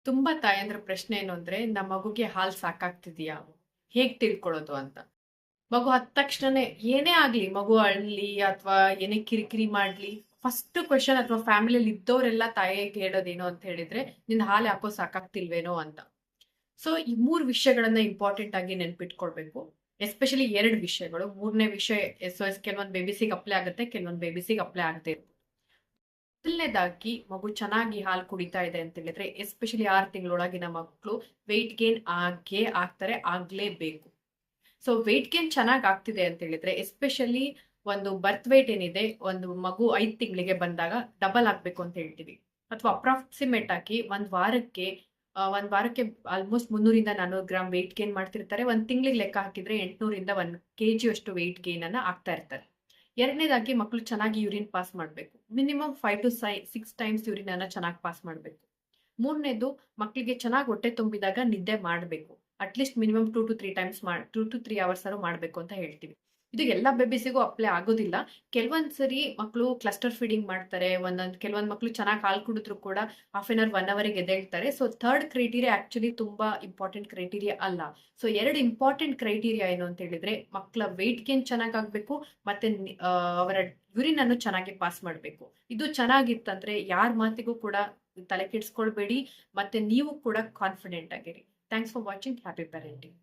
ತುಂಬಾ ತಾಯಂದ್ರ ಪ್ರಶ್ನೆ ಏನು ಅಂದ್ರೆ ನಮ್ಮ ಮಗುಗೆ ಹಾಲು ಸಾಕಾಗ್ತಿದ್ಯಾ, ಹೇಗ್ ತಿಳ್ಕೊಳ್ಳೋದು ಅಂತ. ಮಗು ಹತ್ತ ತಕ್ಷಣನೇ ಏನೇ ಆಗ್ಲಿ, ಮಗು ಅಳ್ಲಿ ಅಥವಾ ಏನೇ ಕಿರಿಕಿರಿ ಮಾಡ್ಲಿ, ಫಸ್ಟ್ ಕ್ವೆಶನ್ ಅಥವಾ ಫ್ಯಾಮಿಲಿಯಲ್ಲಿ ಇದ್ದವರೆಲ್ಲ ತಾಯಿಗೆ ಹೇಳೋದೇನು ಅಂತ ಹೇಳಿದ್ರೆ, ನಿನ್ ಹಾಲು ಯಾಕೋ ಸಾಕಾಗ್ತಿಲ್ವೇನೋ ಅಂತ. ಸೊ ಈ ಮೂರು ವಿಷಯಗಳನ್ನ ಇಂಪಾರ್ಟೆಂಟ್ ಆಗಿ ನೆನ್ಪಿಟ್ಕೊಳ್ಬೇಕು. ಎಸ್ಪೆಷಲಿ ಎರಡು ವಿಷಯಗಳು. ಮೂರನೇ ವಿಷಯ ಕೆಲವೊಂದು ಬೇಬಿಸಿಗೆ ಅಪ್ಲೈ ಆಗುತ್ತೆ, ಕೆಲವೊಂದು ಬೇಬಿಸಿಗೆ ಅಪ್ಲೈ ಆಗದೆ. ಮೊದಲನೇದಾಗಿ ಮಗು ಚೆನ್ನಾಗಿ ಹಾಲು ಕುಡಿತಾ ಇದೆ ಅಂತ ಹೇಳಿದ್ರೆ, ಎಸ್ಪೆಷಲಿ 6 ತಿಂಗಳೊಳಗಿನ ಮಕ್ಕಳು ವೆಯ್ಟ್ ಗೇನ್ ಆಗ್ಲೇಬೇಕು. ಸೊ ವೆಯ್ಟ್ ಗೇನ್ ಚೆನ್ನಾಗಿ ಆಗ್ತಿದೆ ಅಂತ ಹೇಳಿದ್ರೆ, ಎಸ್ಪೆಷಲಿ ಒಂದು ಬರ್ತ್ ವೆಯ್ಟ್ ಏನಿದೆ, ಒಂದು ಮಗು 5 ತಿಂಗಳಿಗೆ ಬಂದಾಗ ಡಬಲ್ ಆಗ್ಬೇಕು ಅಂತ ಹೇಳ್ತೀವಿ. ಅಥವಾ ಅಪ್ರಾಕ್ಸಿಮೇಟ್ ಆಗಿ ಒಂದ್ ವಾರಕ್ಕೆ ಆಲ್ಮೋಸ್ಟ್ 300-400 ಗ್ರಾಮ್ ವೆಯ್ಟ್ ಗೇನ್ ಮಾಡ್ತಿರ್ತಾರೆ. 1 ತಿಂಗಳಿಗೆ ಲೆಕ್ಕ ಹಾಕಿದ್ರೆ 800-1 kg ಅಷ್ಟು ವೆಯ್ಟ್ ಗೇನ್ ಅನ್ನ ಆಗ್ತಾ ಇರ್ತಾರೆ. ಎರಡನೇದಾಗಿ ಮಕ್ಕಳು ಚೆನ್ನಾಗಿ ಯೂರಿನ್ ಪಾಸ್ ಮಾಡಬೇಕು. ಮಿನಿಮಮ್ 5 to 6 ಟೈಮ್ಸ್ ಯೂರಿನ್ ಅನ್ನ ಚೆನ್ನಾಗಿ ಪಾಸ್ ಮಾಡಬೇಕು. ಮೂರನೇದು, ಮಕ್ಕಳಿಗೆ ಚೆನ್ನಾಗಿ ಹೊಟ್ಟೆ ತುಂಬಿದಾಗ ನಿದ್ದೆ ಮಾಡಬೇಕು. ಅಟ್ಲೀಸ್ಟ್ ಮಿನಿಮಮ್ 2 to 3 ಅವರ್ಸ್ ಮಾಡಬೇಕು ಅಂತ ಹೇಳ್ತೀವಿ. ಇದು ಎಲ್ಲ ಬೇಬಿಸಿಗೂ ಅಪ್ಲೈ ಆಗೋದಿಲ್ಲ. ಕೆಲವೊಂದ್ಸರಿ ಮಕ್ಕಳು ಕ್ಲಸ್ಟರ್ ಫೀಡಿಂಗ್ ಮಾಡ್ತಾರೆ. ಕೆಲವೊಂದು ಮಕ್ಕಳು ಚೆನ್ನಾಗಿ ಹಾಲು ಕುಡಿದ್ರು ಕೂಡ ಹಾಫ್ ಆನ್ ಅವರ್ 1 ಅವರ್ಗೆ ಎದ್ದೇಳ್ತಾರೆ. ಸೊ ಥರ್ಡ್ ಕ್ರೈಟೀರಿಯಾ ಆಕ್ಚುಲಿ ತುಂಬಾ ಇಂಪಾರ್ಟೆಂಟ್ ಕ್ರೈಟೀರಿಯಾ ಅಲ್ಲ. ಸೊ 2 ಇಂಪಾರ್ಟೆಂಟ್ ಕ್ರೈಟೀರಿಯಾ ಏನು ಅಂತ ಹೇಳಿದ್ರೆ, ಮಕ್ಕಳ ವೆಯ್ಟ್ ಗೇನ್ ಚೆನ್ನಾಗಿ ಆಗ್ಬೇಕು, ಮತ್ತೆ ಅವರ ಯೂರಿನ್ ಅನ್ನು ಚೆನ್ನಾಗಿ ಪಾಸ್ ಮಾಡಬೇಕು. ಇದು ಚೆನ್ನಾಗಿತ್ತಂದ್ರೆ ಯಾರ ಮಾತಿಗೂ ಕೂಡ ತಲೆ ಕೆಡಿಸ್ಕೊಳ್ಬೇಡಿ, ಮತ್ತೆ ನೀವು ಕೂಡ ಕಾನ್ಫಿಡೆಂಟ್ ಆಗಿರಿ. Thanks for watching. Happy parenting.